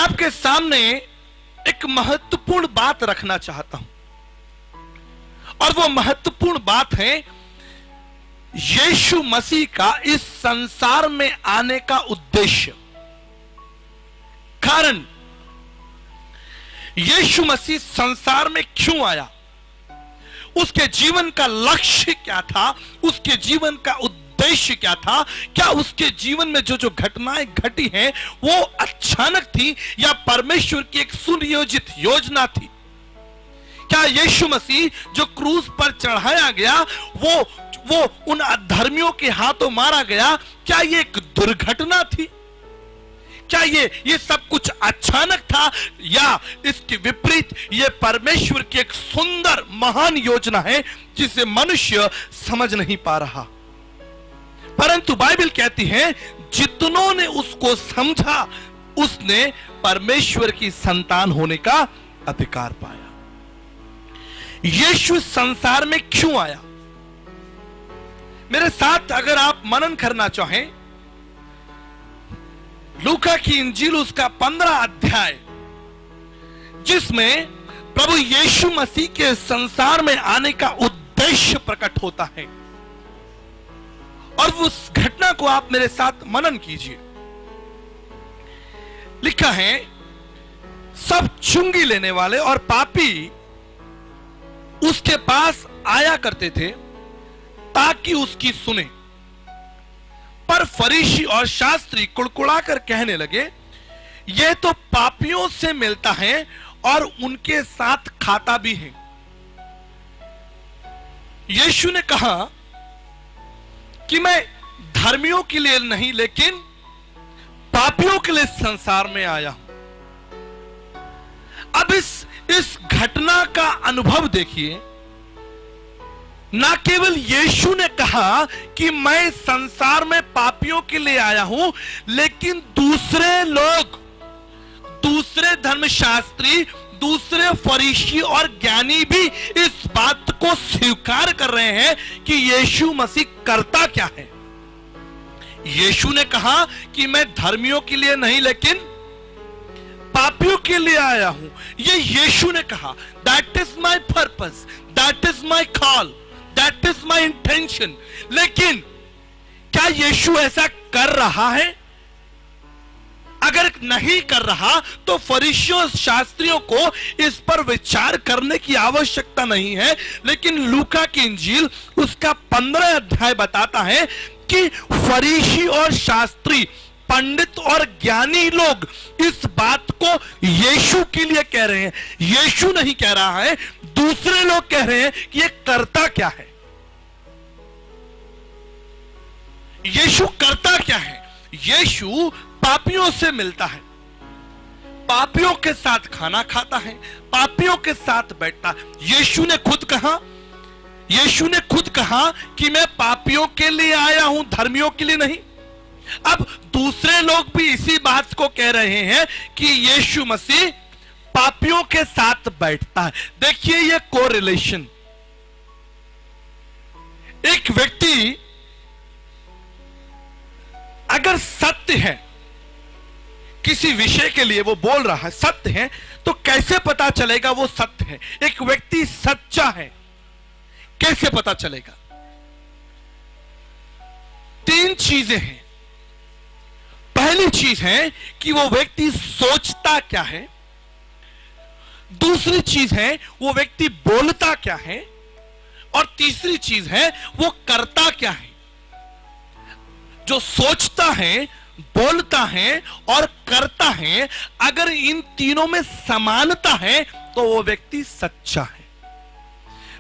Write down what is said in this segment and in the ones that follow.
आपके सामने एक महत्वपूर्ण बात रखना चाहता हूं, और वो महत्वपूर्ण बात है यीशु मसीह का इस संसार में आने का उद्देश्य। कारण यीशु मसीह संसार में क्यों आया, उसके जीवन का लक्ष्य क्या था, उसके जीवन का उद्देश्य क्या था, क्या उसके जीवन में जो जो घटनाएं घटी हैं वो अचानक थी या परमेश्वर की एक सुनियोजित योजना थी। क्या यीशु मसीह जो क्रूस पर चढ़ाया गया वो उन अधर्मियों के हाथों मारा गया, क्या ये एक दुर्घटना थी? क्या ये सब कुछ अचानक था, या इसके विपरीत ये परमेश्वर की एक सुंदर महान योजना है जिसे मनुष्य समझ नहीं पा रहा? परंतु बाइबल कहती है जितनों ने उसको समझा उसने परमेश्वर की संतान होने का अधिकार पाया। यीशु संसार में क्यों आया? मेरे साथ अगर आप मनन करना चाहें, लूका की इंजील उसका 15 अध्याय, जिसमें प्रभु यीशु मसीह के संसार में आने का उद्देश्य प्रकट होता है, और उस घटना को आप मेरे साथ मनन कीजिए। लिखा है, सब चुंगी लेने वाले और पापी उसके पास आया करते थे ताकि उसकी सुने, पर फरीसी और शास्त्री कुड़कुड़ाकर कहने लगे, यह तो पापियों से मिलता है और उनके साथ खाता भी है। यीशु ने कहा कि मैं धर्मियों के लिए नहीं लेकिन पापियों के लिए संसार में आया हूं। अब इस घटना का अनुभव देखिए। ना केवल यीशु ने कहा कि मैं संसार में पापियों के लिए आया हूं, लेकिन दूसरे लोग, दूसरे धर्मशास्त्री, दूसरे फरीसी और ज्ञानी भी इस बात को स्वीकार कर रहे हैं कि यीशु मसीह करता क्या है। यीशु ने कहा कि मैं धर्मियों के लिए नहीं लेकिन पापियों के लिए आया हूं। ये यीशु ने कहा, that is my purpose, that is my call, that is my intention. लेकिन क्या यीशु ऐसा कर रहा है? अगर नहीं कर रहा तो फरीसियों शास्त्रियों को इस पर विचार करने की आवश्यकता नहीं है। लेकिन लूका की इंजील उसका 15 अध्याय बताता है कि फरीसी और शास्त्री, पंडित और ज्ञानी लोग इस बात को यीशु के लिए कह रहे हैं। यीशु नहीं कह रहा है, दूसरे लोग कह रहे हैं कि ये करता क्या है, यीशु करता क्या है। यीशु पापियों से मिलता है, पापियों के साथ खाना खाता है, पापियों के साथ बैठता है। यीशु ने खुद कहा कि मैं पापियों के लिए आया हूं, धर्मियों के लिए नहीं। अब दूसरे लोग भी इसी बात को कह रहे हैं कि यीशु मसीह पापियों के साथ बैठता है। देखिए ये कोरिलेशन। एक व्यक्ति अगर सत्य है, किसी विषय के लिए वो बोल रहा है, सत्य है, तो कैसे पता चलेगा वो सत्य है? एक व्यक्ति सच्चा है, कैसे पता चलेगा? 3 चीजें हैं। पहली चीज है कि वो व्यक्ति सोचता क्या है, दूसरी चीज है वो व्यक्ति बोलता क्या है, और तीसरी चीज है वो करता क्या है। जो सोचता है, बोलता है और करता है, अगर इन तीनों में समानता है तो वो व्यक्ति सच्चा है।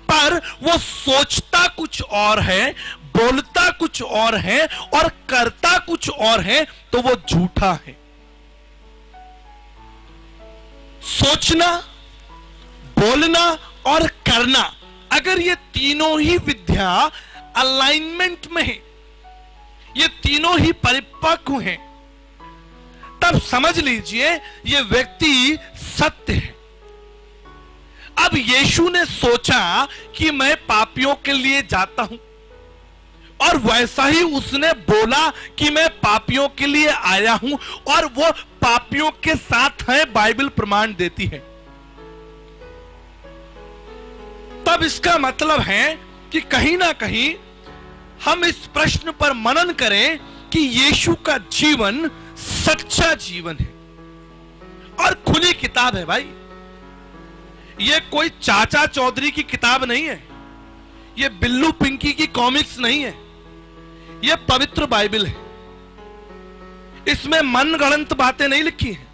पर वो सोचता कुछ और है, बोलता कुछ और है और करता कुछ और है, तो वो झूठा है। सोचना, बोलना और करना, अगर ये तीनों ही विद्या अलाइनमेंट में है, ये तीनों ही परिपक्व हैं, तब समझ लीजिए ये व्यक्ति सत्य है। अब यीशु ने सोचा कि मैं पापियों के लिए जाता हूं, और वैसा ही उसने बोला कि मैं पापियों के लिए आया हूं, और वो पापियों के साथ है, बाइबल प्रमाण देती है। तब इसका मतलब है कि कहीं ना कहीं हम इस प्रश्न पर मनन करें कि यीशु का जीवन सच्चा जीवन है और खुली किताब है। भाई, ये कोई चाचा चौधरी की किताब नहीं है, ये बिल्लू पिंकी की कॉमिक्स नहीं है, ये पवित्र बाइबल है। इसमें मनगढ़ंत बातें नहीं लिखी हैं।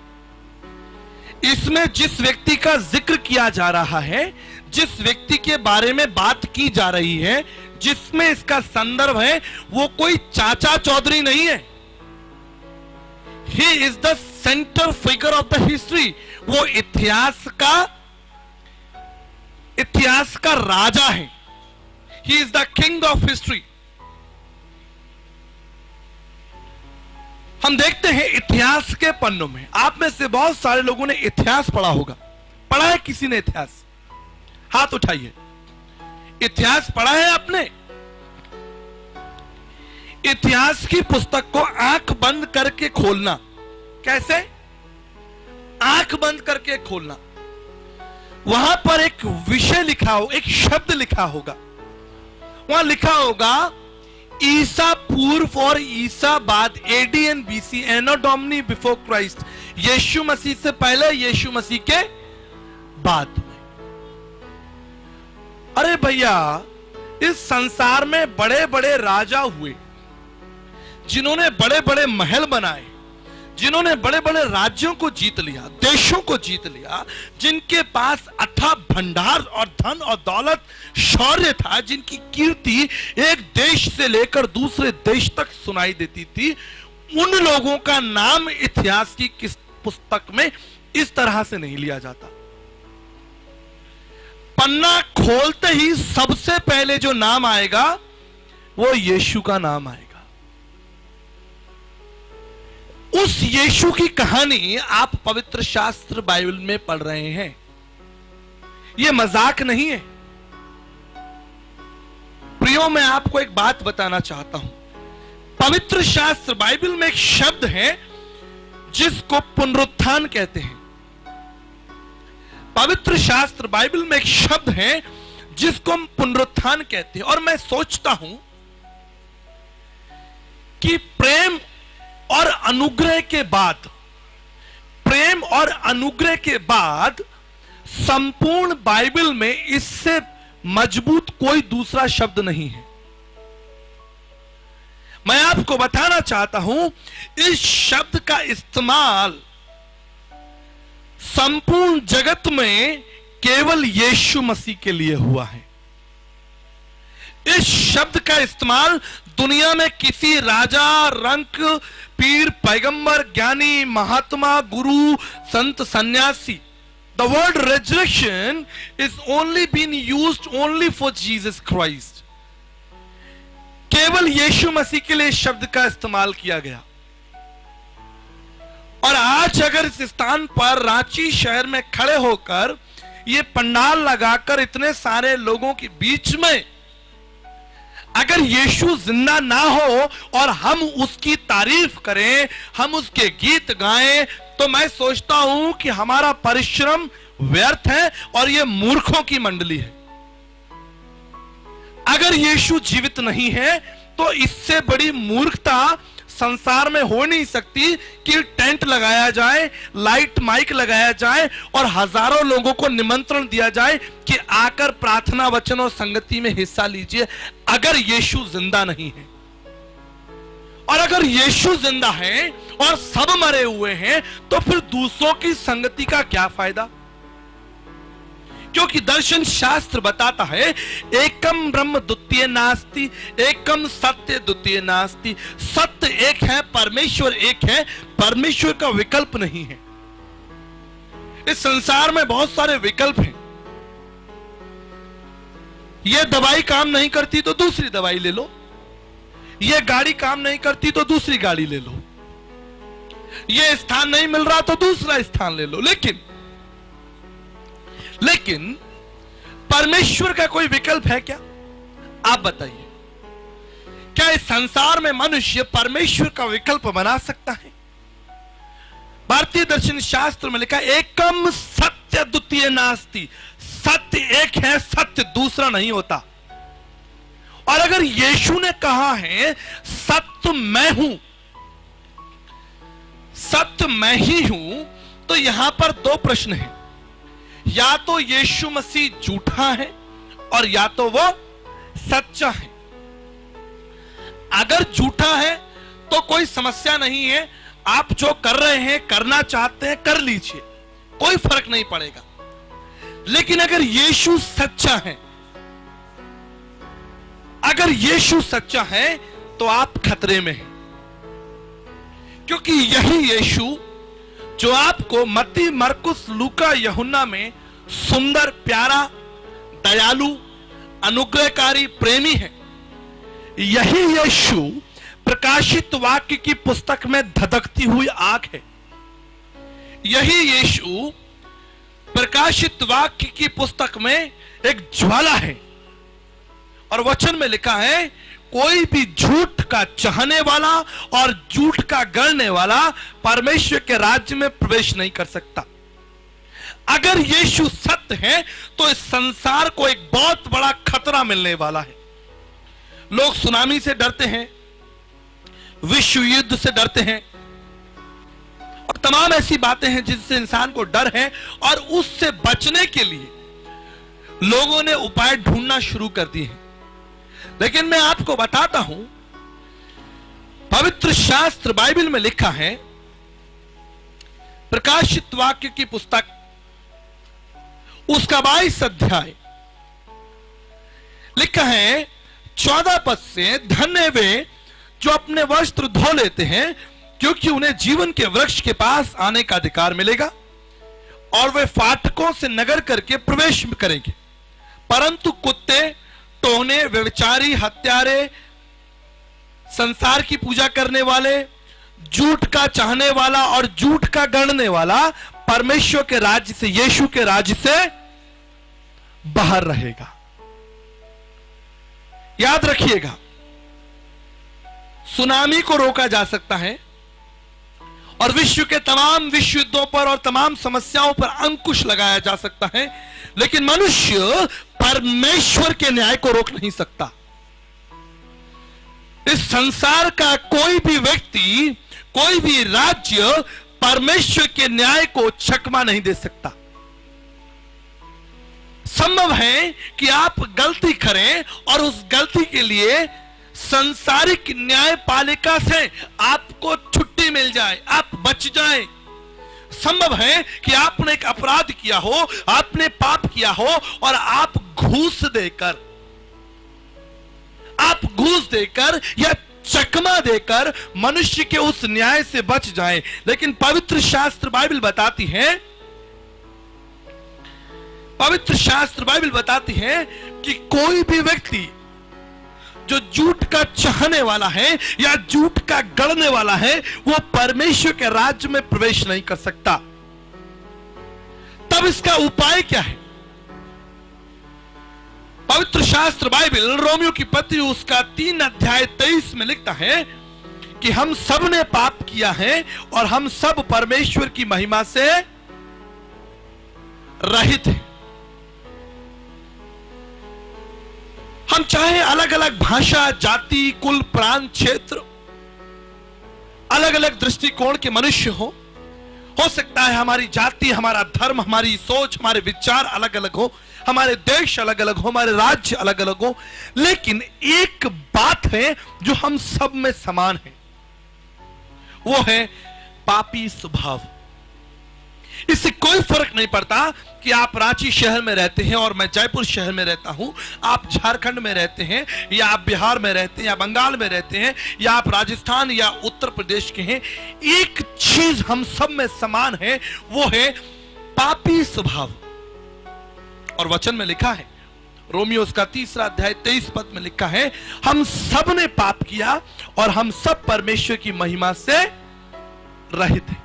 इसमें जिस व्यक्ति का जिक्र किया जा रहा है, जिस व्यक्ति के बारे में बात की जा रही है, जिसमें इसका संदर्भ है, वो कोई चाचा चौधरी नहीं है। He is the center figure of the history। वो इतिहास का राजा है। He is the king of history। हम देखते हैं इतिहास के पन्नों में, आप में से बहुत सारे लोगों ने इतिहास पढ़ा होगा। पढ़ा है किसी ने इतिहास? हाथ उठाइए। इतिहास पढ़ा है आपने? इतिहास की पुस्तक को आंख बंद करके खोलना। कैसे? आंख बंद करके खोलना। वहां पर एक विषय लिखा हो, एक शब्द लिखा होगा। वहां लिखा होगा ईसा पूर्व और ईसा बाद, AD and BC, anno domini before Christ. यीशु मसीह से पहले, यीशु मसीह के बाद। अरे भैया, इस संसार में बड़े बड़े राजा हुए, जिन्होंने बड़े बड़े महल बनाए, जिन्होंने बड़े बड़े राज्यों को जीत लिया, देशों को जीत लिया, जिनके पास अथाह भंडार और धन और दौलत, शौर्य था, जिनकी कीर्ति एक देश से लेकर दूसरे देश तक सुनाई देती थी, उन लोगों का नाम इतिहास की किस पुस्तक में इस तरह से नहीं लिया जाता। पन्ना खोलते ही सबसे पहले जो नाम आएगा वो यीशु का नाम आएगा। उस यीशु की कहानी आप पवित्र शास्त्र बाइबल में पढ़ रहे हैं। यह मजाक नहीं है। प्रियो, मैं आपको एक बात बताना चाहता हूं। पवित्र शास्त्र बाइबल में एक शब्द है जिसको पुनरुत्थान कहते हैं। पवित्र शास्त्र बाइबल में एक शब्द है जिसको हम पुनरुत्थान कहते हैं। और मैं सोचता हूं कि प्रेम और अनुग्रह के बाद, प्रेम और अनुग्रह के बाद संपूर्ण बाइबल में इससे मजबूत कोई दूसरा शब्द नहीं है। मैं आपको बताना चाहता हूं, इस शब्द का इस्तेमाल संपूर्ण जगत में केवल यीशु मसीह के लिए हुआ है। इस शब्द का इस्तेमाल दुनिया में किसी राजा, रंक, पीर, पैगंबर, ज्ञानी, महात्मा, गुरु, संत, सन्यासी, the word resurrection is only been used only for Jesus Christ। केवल यीशु मसीह के लिए इस शब्द का इस्तेमाल किया गया। और आज अगर इस स्थान पर रांची शहर में खड़े होकर ये पंडाल लगाकर इतने सारे लोगों के बीच में अगर यीशु जिंदा ना हो और हम उसकी तारीफ करें, हम उसके गीत गाएं, तो मैं सोचता हूं कि हमारा परिश्रम व्यर्थ है और यह मूर्खों की मंडली है। अगर यीशु जीवित नहीं है तो इससे बड़ी मूर्खता संसार में हो नहीं सकती कि टेंट लगाया जाए, लाइट माइक लगाया जाए और हजारों लोगों को निमंत्रण दिया जाए कि आकर प्रार्थना, वचन और संगति में हिस्सा लीजिए। अगर यीशु जिंदा नहीं है, और अगर यीशु जिंदा है और सब मरे हुए हैं, तो फिर दूसरों की संगति का क्या फायदा? क्योंकि दर्शन शास्त्र बताता है एकम ब्रह्म द्वितीय नास्ति, एकम सत्य द्वितीय नास्ति। सत्य एक है, परमेश्वर एक है, परमेश्वर का विकल्प नहीं है। इस संसार में बहुत सारे विकल्प हैं। यह दवाई काम नहीं करती तो दूसरी दवाई ले लो, यह गाड़ी काम नहीं करती तो दूसरी गाड़ी ले लो, यह स्थान नहीं मिल रहा तो दूसरा स्थान ले लो। लेकिन परमेश्वर का कोई विकल्प है क्या? आप बताइए। क्या क्या इस संसार में मनुष्य परमेश्वर का विकल्प बना सकता है? भारतीय दर्शन शास्त्र में लिखा, एकम सत्य द्वितीय नास्ति, सत्य एक है, सत्य दूसरा नहीं होता। और अगर यीशु ने कहा है सत्य मैं हूं, सत्य मैं ही हूं, तो यहां पर दो प्रश्न हैं। या तो यीशु मसीह झूठा है और या तो वो सच्चा है। अगर झूठा है तो कोई समस्या नहीं है, आप जो कर रहे हैं, करना चाहते हैं, कर लीजिए, कोई फर्क नहीं पड़ेगा। लेकिन अगर यीशु सच्चा है, अगर यीशु सच्चा है तो आप खतरे में हैं, क्योंकि यही यीशु जो आपको मत्ती, मरकुस, लूका, यूहन्ना में सुंदर, प्यारा, दयालु, अनुग्रहकारी, प्रेमी है, यही यीशु प्रकाशित वाक्य की पुस्तक में धधकती हुई आग है। यही यीशु प्रकाशित वाक्य की पुस्तक में एक ज्वाला है। और वचन में लिखा है, कोई भी झूठ का चाहने वाला और झूठ का गढ़ने वाला परमेश्वर के राज्य में प्रवेश नहीं कर सकता। अगर यीशु सत्य है तो इस संसार को एक बहुत बड़ा खतरा मिलने वाला है। लोग सुनामी से डरते हैं, विश्व युद्ध से डरते हैं और तमाम ऐसी बातें हैं जिनसे इंसान को डर है, और उससे बचने के लिए लोगों ने उपाय ढूंढना शुरू कर दिए हैं। लेकिन मैं आपको बताता हूं, पवित्र शास्त्र बाइबल में लिखा है, प्रकाशित वाक्य की पुस्तक उसका 22 अध्याय लिखा है 14 पद से, धन्य वे जो अपने वस्त्र धो लेते हैं, क्योंकि उन्हें जीवन के वृक्ष के पास आने का अधिकार मिलेगा, और वे फाटकों से नगर करके प्रवेश करेंगे। परंतु कुत्ते, टोहने, व्यभिचारी, हत्यारे, संसार की पूजा करने वाले, झूठ का चाहने वाला और झूठ का गढ़ने वाला परमेश्वर के राज्य से, यीशु के राज्य से बाहर रहेगा। याद रखिएगा, सुनामी को रोका जा सकता है और विश्व के तमाम विश्व युद्धों पर और तमाम समस्याओं पर अंकुश लगाया जा सकता है, लेकिन मनुष्य परमेश्वर के न्याय को रोक नहीं सकता। इस संसार का कोई भी व्यक्ति, कोई भी राज्य परमेश्वर के न्याय को चकमा नहीं दे सकता। संभव है कि आप गलती करें और उस गलती के लिए संसारिक न्यायपालिका से आपको छुट्टी मिल जाए, आप बच जाए। संभव है कि आपने एक अपराध किया हो, आपने पाप किया हो और आप घूस देकर या चकमा देकर मनुष्य के उस न्याय से बच जाएं। लेकिन पवित्र शास्त्र बाइबल बताती है कि कोई भी व्यक्ति जो झूठ का चाहने वाला है या झूठ का गढ़ने वाला है, वो परमेश्वर के राज्य में प्रवेश नहीं कर सकता। तब इसका उपाय क्या है? पवित्र शास्त्र बाइबल रोमियो की पत्री उसका 3 अध्याय 23 में लिखता है कि हम सब ने पाप किया है और हम सब परमेश्वर की महिमा से रहित हैं। हम चाहे अलग अलग भाषा, जाति, कुल, प्रांत, क्षेत्र, अलग अलग दृष्टिकोण के मनुष्य हो सकता है हमारी जाति, हमारा धर्म, हमारी सोच, हमारे विचार अलग अलग हो, हमारे देश अलग अलग हो, हमारे राज्य अलग अलग हो, लेकिन एक बात है जो हम सब में समान है, वो है पापी स्वभाव। इससे कोई फर्क नहीं पड़ता कि आप रांची शहर में रहते हैं और मैं जयपुर शहर में रहता हूं, आप झारखंड में रहते हैं या आप बिहार में रहते हैं या बंगाल में रहते हैं या आप राजस्थान या उत्तर प्रदेश के हैं, एक चीज हम सब में समान है, वो है पापी स्वभाव। और वचन में लिखा है, रोमियो उसका 3 अध्याय 23 पद में लिखा है, हम सब ने पाप किया और हम सब परमेश्वर की महिमा से रहित हैं।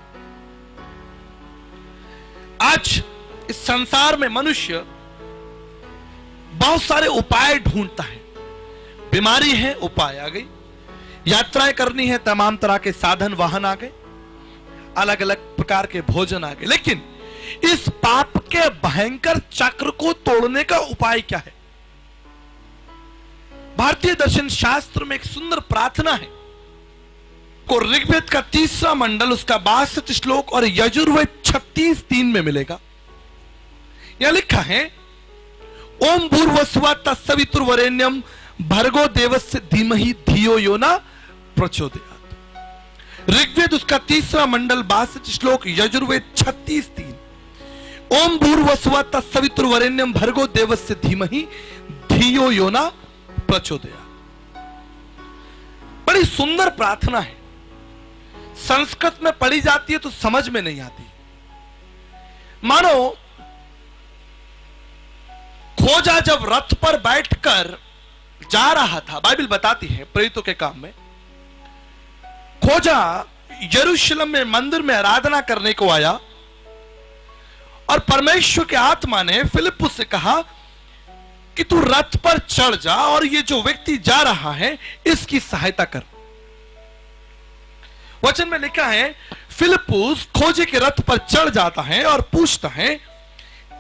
आज इस संसार में मनुष्य बहुत सारे उपाय ढूंढता है। बीमारी है, उपाय आ गई। यात्राएं करनी है, तमाम तरह के साधन वाहन आ गए, अलग अलग प्रकार के भोजन आ गए, लेकिन इस पाप के भयंकर चक्र को तोड़ने का उपाय क्या है? भारतीय दर्शन शास्त्र में एक सुंदर प्रार्थना है को ऋग्वेद का 3रा मंडल उसका 62 श्लोक और यजुर्वेद 36:3 में मिलेगा। यह लिखा है, ओम भूर्भुवस्सुवः तत्सवितुर्वरेण्यं भर्गो देवस्य धीमहि धियो यो न प्रचोदयात्। ऋग्वेद उसका 3रा मंडल 62 श्लोक यजुर्वेद 36:3। ओम भूर्भुवस्सुवः तत्सवितुर्वरेण्यं भर्गो देवस्य धीमहि धियो यो न प्रचोदयात्। बड़ी सुंदर प्रार्थना है, संस्कृत में पढ़ी जाती है तो समझ में नहीं आती। मानो खोजा जब रथ पर बैठकर जा रहा था, बाइबल बताती है प्रेरितों के काम में, खोजा यरूशलेम में मंदिर में आराधना करने को आया और परमेश्वर के आत्मा ने फिलिप्पुस से कहा कि तू रथ पर चढ़ जा और ये जो व्यक्ति जा रहा है इसकी सहायता कर। वचन में लिखा है, फिलिप्पुस खोजे के रथ पर चढ़ जाता है और पूछता है,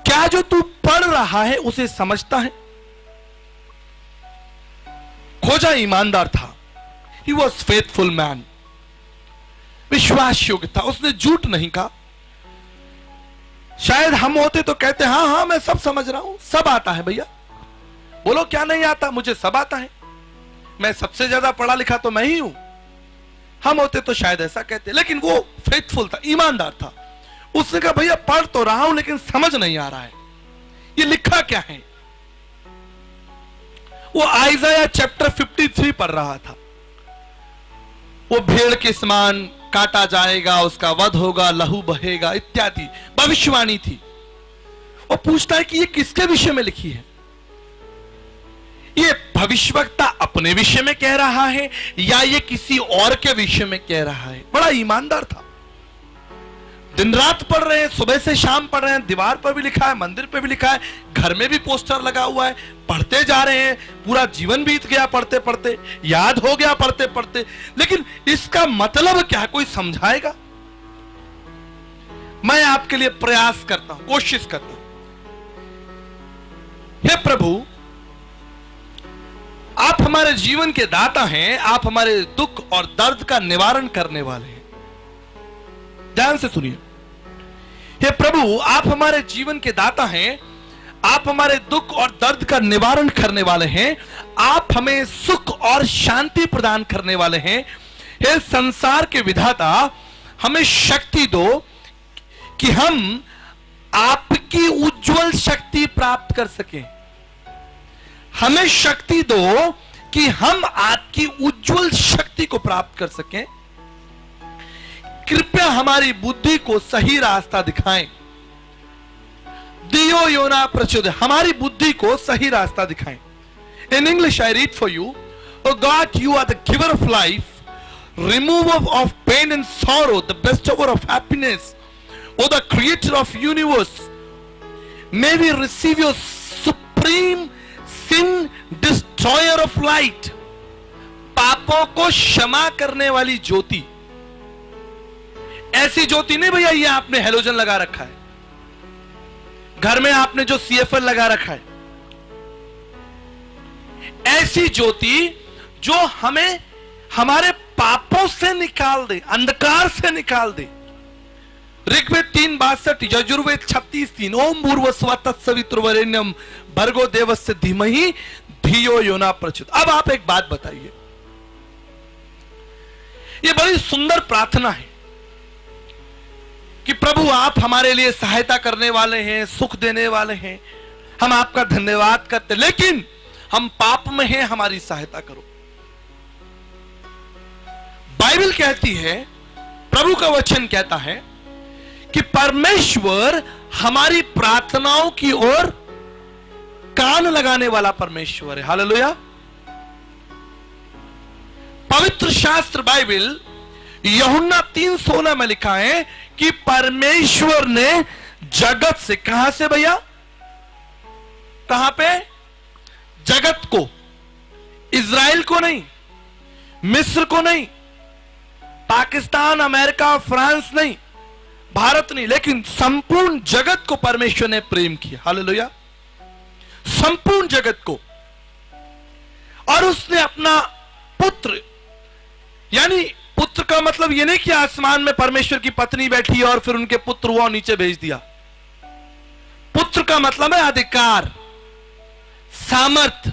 क्या जो तू पढ़ रहा है उसे समझता है? खोजा ईमानदार था, ही वॉज फेथफुल मैन, विश्वास योग्य था, उसने झूठ नहीं कहा। शायद हम होते तो कहते हाँ हाँ मैं सब समझ रहा हूं, सब आता है भैया, बोलो क्या नहीं आता, मुझे सब आता है, मैं सबसे ज्यादा पढ़ा लिखा तो मैं ही हूं। हम होते तो शायद ऐसा कहते, लेकिन वो फेथफुल था, ईमानदार था। उसने कहा भैया पढ़ तो रहा हूं लेकिन समझ नहीं आ रहा है, ये लिखा क्या है। वो आइज़ाया चैप्टर 53 पढ़ रहा था, वो भेड़ के समान काटा जाएगा, उसका वध होगा, लहू बहेगा इत्यादि भविष्यवाणी थी। वो पूछता है कि ये किसके विषय में लिखी है? ये भविष्यवक्ता अपने विषय में कह रहा है या ये किसी और के विषय में कह रहा है? बड़ा ईमानदार था, दिन रात पढ़ रहे हैं, सुबह से शाम पढ़ रहे हैं, दीवार पर भी लिखा है, मंदिर पर भी लिखा है, घर में भी पोस्टर लगा हुआ है, पढ़ते जा रहे हैं, पूरा जीवन बीत गया पढ़ते पढ़ते, याद हो गया पढ़ते पढ़ते, लेकिन इसका मतलब क्या है? कोई समझाएगा? मैं आपके लिए प्रयास करता हूं, कोशिश करता हूं। हे प्रभु, आप हमारे जीवन के दाता हैं, आप हमारे दुख और दर्द का निवारण करने वाले हैं। ध्यान से सुनिए, हे प्रभु आप हमारे जीवन के दाता हैं, आप हमारे दुख और दर्द का निवारण करने वाले हैं, आप हमें सुख और शांति प्रदान करने वाले हैं। हे संसार के विधाता, हमें शक्ति दो कि हम आपकी उज्जवल शक्ति प्राप्त कर सकें। हमें शक्ति दो कि हम आपकी उज्जवल शक्ति को प्राप्त कर सकें। कृपया हमारी बुद्धि को सही रास्ता दिखाएं। दियो योना प्रचोदयात्, हमारी बुद्धि को सही रास्ता दिखाएं। In English I read for you, O God you are the giver of life, remover of pain and sorrow, the bestower of happiness, O the creator of universe, may we receive your supreme sin destroyer of light. पापों को क्षमा करने वाली ज्योति, ऐसी ज्योति नहीं भैया ये आपने हेलोजन लगा रखा है, घर में आपने जो CFL लगा रखा है, ऐसी ज्योति जो हमें हमारे पापों से निकाल दे, अंधकार से निकाल दे। ऋग्वेद 3:62, यजुर्वेद 36:3, ओम भूर्भुवस्सुवः तत्सवितुर्वरेण्यं भर्गो देवस्य धीमहि धियो यो न प्रचोदयात्। अब आप एक बात बताइए, ये बड़ी सुंदर प्रार्थना है कि प्रभु आप हमारे लिए सहायता करने वाले हैं, सुख देने वाले हैं, हम आपका धन्यवाद करते, लेकिन हम पाप में हैं, हमारी सहायता करो। बाइबल कहती है, प्रभु का वचन कहता है कि परमेश्वर हमारी प्रार्थनाओं की ओर कान लगाने वाला परमेश्वर है। हालेलुया। पवित्र शास्त्र बाइबल यूहन्ना 3:16 में लिखा है कि परमेश्वर ने जगत से, कहां से भैया? कहां पे? जगत को, इज़राइल को नहीं, मिस्र को नहीं, पाकिस्तान, अमेरिका, फ्रांस नहीं, भारत नहीं, लेकिन संपूर्ण जगत को परमेश्वर ने प्रेम किया। हालेलुया। संपूर्ण जगत को। और उसने अपना पुत्र, यानी पुत्र का मतलब यह नहीं कि आसमान में परमेश्वर की पत्नी बैठी और फिर उनके पुत्र वो नीचे भेज दिया। पुत्र का मतलब है अधिकार, सामर्थ,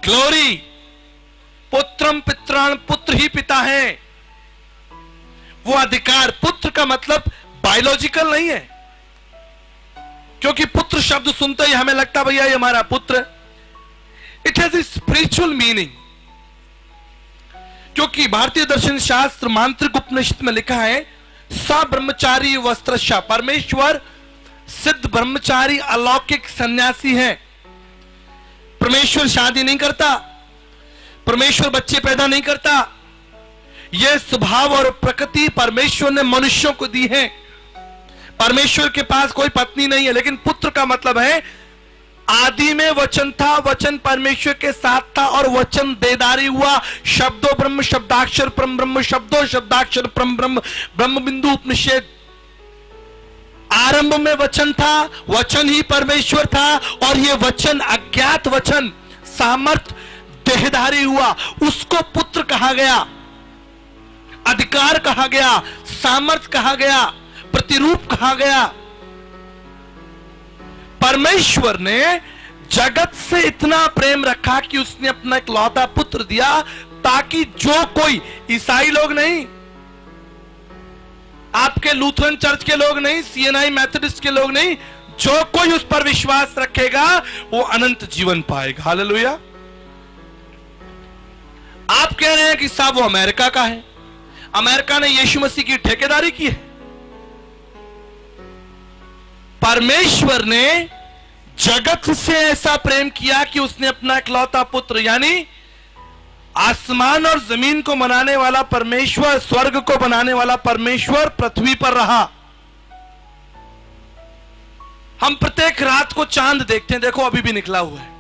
ग्लोरी। पुत्रम पित्राण, पुत्र ही पिता है, वो अधिकार। पुत्र का मतलब बायोलॉजिकल नहीं है, क्योंकि पुत्र शब्द सुनते ही हमें लगता भैया ये हमारा पुत्र। It has a spiritual meaning, क्योंकि भारतीय दर्शन शास्त्र मांत्रिक उपनिषद में लिखा है स ब्रह्मचारी वस्त्रशा, परमेश्वर सिद्ध ब्रह्मचारी अलौकिक सन्यासी है। परमेश्वर शादी नहीं करता, परमेश्वर बच्चे पैदा नहीं करता। यह स्वभाव और प्रकृति परमेश्वर ने मनुष्यों को दी है। परमेश्वर के पास कोई पत्नी नहीं है, लेकिन पुत्र का मतलब है आदि में वचन था, वचन परमेश्वर के साथ था और वचन देदारी हुआ। शब्दों ब्रह्म, शब्दाक्षर परम ब्रह्म, शब्दों शब्दाक्षर परम ब्रह्म, ब्रह्म बिंदु उपनिषद। आरंभ में वचन था, वचन ही परमेश्वर था, और यह वचन अज्ञात वचन सामर्थ देहधारी हुआ, उसको पुत्र कहा गया, अधिकार कहा गया, सामर्थ कहा गया, प्रतिरूप कहा गया। परमेश्वर ने जगत से इतना प्रेम रखा कि उसने अपना इकलौता पुत्र दिया, ताकि जो कोई, ईसाई लोग नहीं, आपके लूथरन चर्च के लोग नहीं, सीएनआई मेथोडिस्ट के लोग नहीं, जो कोई उस पर विश्वास रखेगा वो अनंत जीवन पाएगा। हालेलुया। आप कह रहे हैं कि साहब वो अमेरिका का है, अमेरिका ने यीशु मसीह की ठेकेदारी की है। परमेश्वर ने जगत से ऐसा प्रेम किया कि उसने अपना इकलौता पुत्र, यानी आसमान और जमीन को बनाने वाला परमेश्वर, स्वर्ग को बनाने वाला परमेश्वर पृथ्वी पर रहा। हम प्रत्येक रात को चांद देखते हैं, देखो अभी भी निकला हुआ है।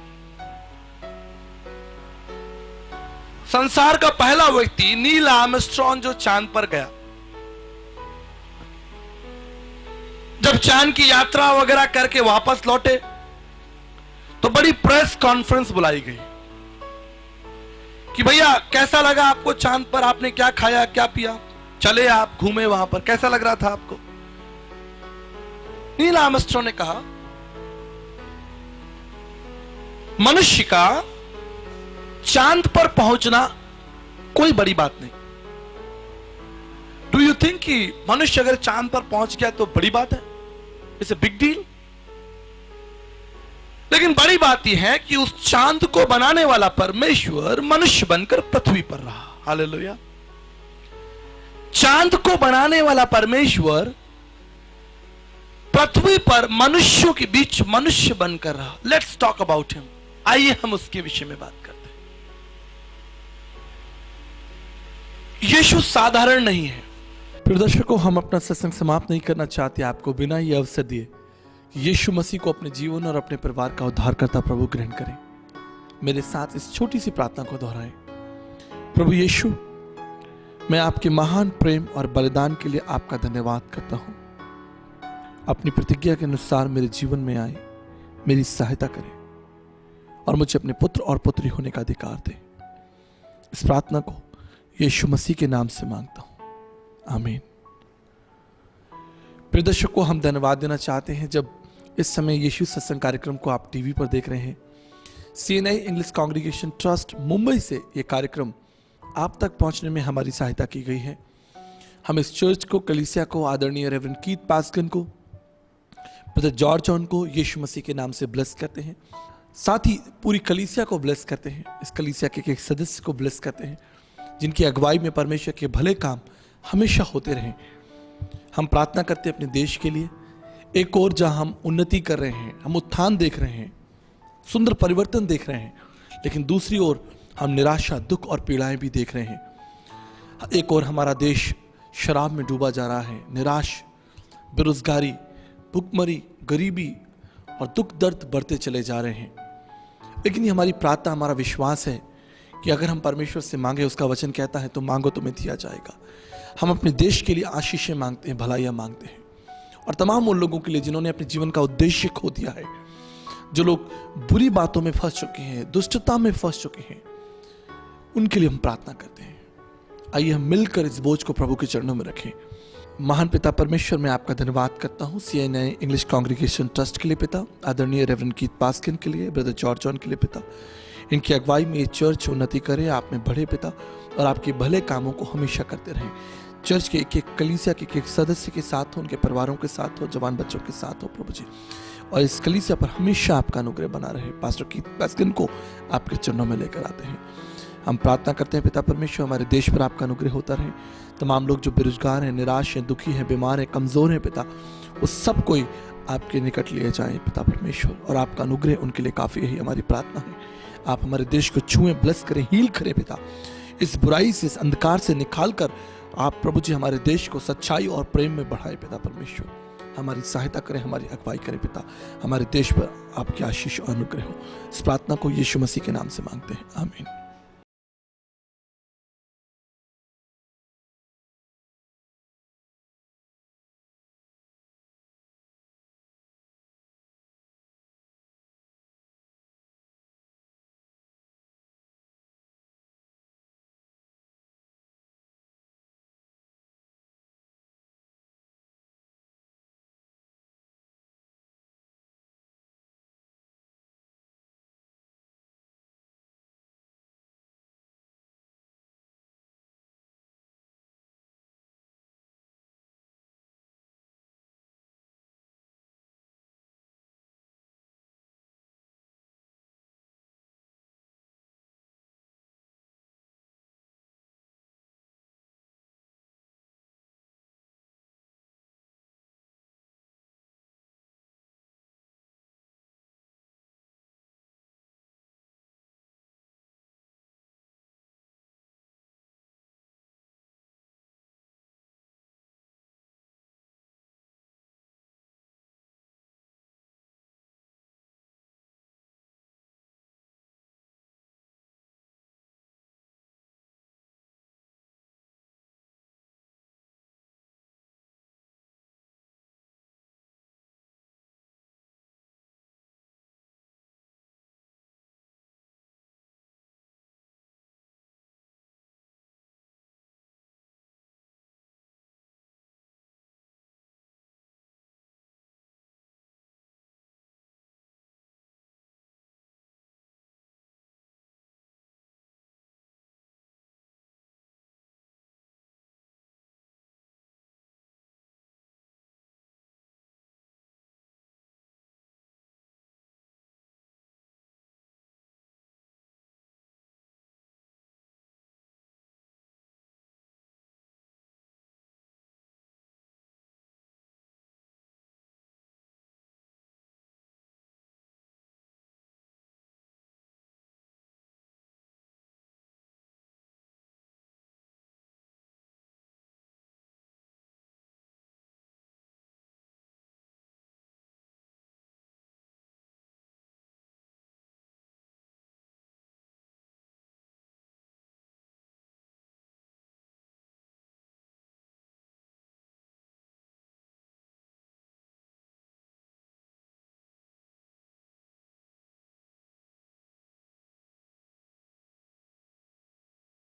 संसार का पहला व्यक्ति नील आर्मस्ट्रॉन्ग जो चांद पर गया, जब चांद की यात्रा वगैरह करके वापस लौटे तो बड़ी प्रेस कॉन्फ्रेंस बुलाई गई कि भैया कैसा लगा आपको चांद पर, आपने क्या खाया क्या पिया, चले आप घूमे वहां पर, कैसा लग रहा था आपको। नील आर्मस्ट्रॉन्ग ने कहा मनुष्य का चांद पर पहुंचना कोई बड़ी बात नहीं। डू यू थिंक कि मनुष्य अगर चांद पर पहुंच गया तो बड़ी बात है, इट्स ए बिग डील। लेकिन बड़ी बात यह है कि उस चांद को बनाने वाला परमेश्वर मनुष्य बनकर पृथ्वी पर रहा। हालेलुया। चांद को बनाने वाला परमेश्वर पृथ्वी पर मनुष्यों के बीच मनुष्य बनकर रहा। Let's talk about him. आइए हम उसके विषय में बात करते हैं। यीशु साधारण नहीं है। प्रिय दर्शकों, हम अपना सत्संग समाप्त नहीं करना चाहते आपको बिना यह अवसर दिए कि यीशु मसीह को अपने जीवन और अपने परिवार का उद्धारकर्ता प्रभु ग्रहण करें। मेरे साथ इस छोटी सी प्रार्थना को दोहराएं। प्रभु यीशु, मैं आपके महान प्रेम और बलिदान के लिए आपका धन्यवाद करता हूं। अपनी प्रतिज्ञा के अनुसार मेरे जीवन में आए, मेरी सहायता करें और मुझे अपने पुत्र और पुत्री होने का अधिकार दें। इस प्रार्थना को यीशु मसीह के नाम से मांगता हूं, आमीन। प्रिय दर्शकों, हम धन्यवाद देना चाहते हैं जब इस समय यीशु सत्संग कार्यक्रम को आप टीवी पर देख रहे हैं। CNI English congregation trust Mumbai से यह कार्यक्रम आप तक पहुंचने में हमारी सहायता की गई है। हम इस चर्च को, कलीसिया को, आदरणीय रेवरेंड कीथ पास्कन को, ब्रदर जॉर्ज जॉन को यीशु मसीह के नाम से ब्लेस करते हैं। साथ ही पूरी कलीसिया को ब्लेस करते हैं। इस कलीसिया के एक सदस्य को ब्लेस करते हैं जिनकी अगुवाई में परमेश्वर के भले काम हमेशा होते रहें। हम प्रार्थना करते हैं अपने देश के लिए। एक और जहां हम उन्नति कर रहे हैं, हम उत्थान देख रहे हैं, सुंदर परिवर्तन देख रहे हैं, लेकिन दूसरी ओर हम निराशा, दुख और पीड़ाएं भी देख रहे हैं। एक और हमारा देश शराब में डूबा जा रहा है। निराश, बेरोजगारी, भूखमरी, गरीबी और दुख दर्द बढ़ते चले जा रहे हैं। लेकिन ये हमारी प्रार्थना, हमारा विश्वास है कि अगर हम परमेश्वर से मांगे, उसका वचन कहता है तो मांगो तुम्हें दिया जाएगा। हम अपने देश के लिए आशीषें मांगते हैं, भलाइयाँ मांगते हैं, और तमाम उन लोगों के लिए जिन्होंने अपने जीवन का उद्देश्य खो दिया है, जो लोग बुरी बातों में फंस चुके हैं, दुष्टता में फंस चुके हैं, उनके लिए हम प्रार्थना करते हैं। आइए हम मिलकर इस बोझ को प्रभु के चरणों में रखें। महान पिता परमेश्वर, मैं आपका धन्यवाद करता हूँ CNI इंग्लिश कांग्रीगेशन ट्रस्ट के लिए पिता, आदरणीय रेवरेंड कीथ पास्किन के लिए, ब्रदर जॉर्ज जॉन के लिए पिता। इनकी अगुवाई में ये चर्च उन्नति करे, आप में बढ़े पिता, और आपके भले कामों को हमेशा करते रहें। चर्च के एक एक कलीसिया के एक एक सदस्य के साथ हो, उनके परिवारों के साथ हो, जवान बच्चों के साथ हो प्रभु जी, और इस कलीसिया पर हमेशा आपका अनुग्रह बना रहे। पास्टर कीथ पास्किन को आपके चरणों में लेकर आते हैं। हम प्रार्थना करते हैं पिता परमेश्वर, हमारे देश पर आपका अनुग्रह होता रहे। तमाम लोग जो बेरोजगार हैं, निराश हैं, दुखी हैं, बीमार हैं, कमजोर हैं पिता, वो सब कोई आपके निकट लिए जाएं पिता परमेश्वर, और आपका अनुग्रह उनके लिए काफ़ी है, हमारी प्रार्थना है। आप हमारे देश को छुएं, ब्लेस करें, हील करें पिता, इस बुराई से, इस अंधकार से निकाल कर आप प्रभु जी हमारे देश को सच्चाई और प्रेम में बढ़ाए पिता परमेश्वर। हमारी सहायता करें, हमारी अगुवाई करें पिता, हमारे देश पर आपकी आशीष और अनुग्रह हो। इस प्रार्थना को यीशु मसीह के नाम से मांगते हैं, आमीन।